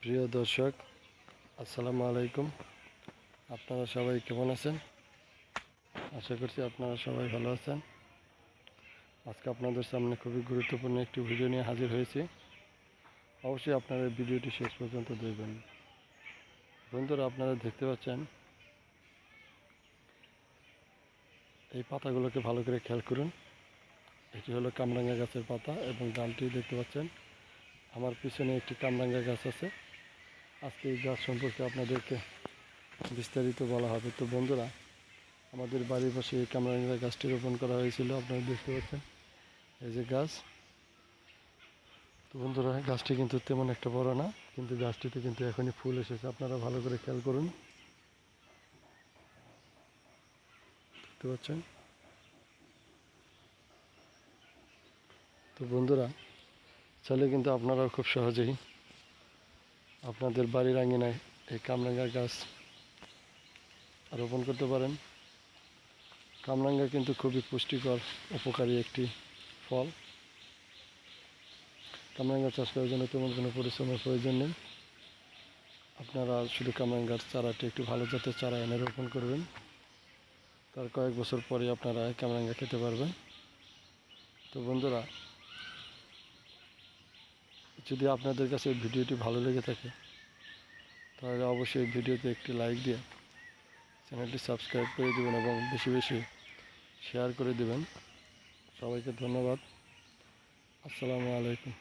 প্রিয় দর্শক, আসসালামু আলাইকুম। আপনারা সবাই কেমন আছেন? আশা করছি আপনারা সবাই ভালো আছেন। আজকে আপনাদের সামনে খুবই গুরুত্বপূর্ণ একটি ভিডিও নিয়ে হাজির হয়েছি। অবশ্যই আপনারা ভিডিওটি শেষ পর্যন্ত দেখবেন। বন্ধুরা, আপনারা দেখতে পাচ্ছেন এই পাতাগুলোকে ভালো করে খেয়াল করুন। এটি হলো কামরাঙ্গা গাছের পাতা এবং ডালটি দেখতে পাচ্ছেন। আমার পিছনে একটি কামরাঙ্গা গাছ আছে। আজকে এই গাছ সম্পর্কে আপনাদেরকে বিস্তারিত বলা হবে। তো বন্ধুরা, আমাদের বাড়ির পাশে এই কামরাঙ্গা গাছটি রোপণ করা হয়েছিল। আপনারা দেখতে পাচ্ছেন এই যে গাছ। তো বন্ধুরা, গাছটি কিন্তু তেমন একটা বড় না, কিন্তু গাছটিতে কিন্তু এখনই ফুল এসেছে। আপনারা ভালো করে খেয়াল করুন, দেখতে পাচ্ছেন। তো বন্ধুরা, চাইলে কিন্তু আপনারাও খুব সহজেই আপনাদের বাড়ির আঙিনায় এই কামরাঙ্গা গাছ রোপণ করতে পারেন। কামরাঙ্গা কিন্তু খুবই পুষ্টিকর, উপকারী একটি ফল। কামরাঙ্গা চাষ করার জন্য তেমন কোনো পরিশ্রমের প্রয়োজন নেই। আপনারা শুধু কামরাঙ্গার চারাটি একটু ভালো জাতের চারা এনে রোপণ করবেন। তার কয়েক বছর পরে আপনারা কামরাঙ্গা খেতে পারবেন। তো বন্ধুরা, যদি আপনাদের কাছে ভিডিওটি ভালো লেগে থাকে তাহলে অবশ্যই ভিডিওতে একটি লাইক দিয়ে চ্যানেলটি সাবস্ক্রাইব করে দেবেন এবং বেশি বেশি শেয়ার করে দেবেন। সবাইকে ধন্যবাদ। আসসালামু আলাইকুম।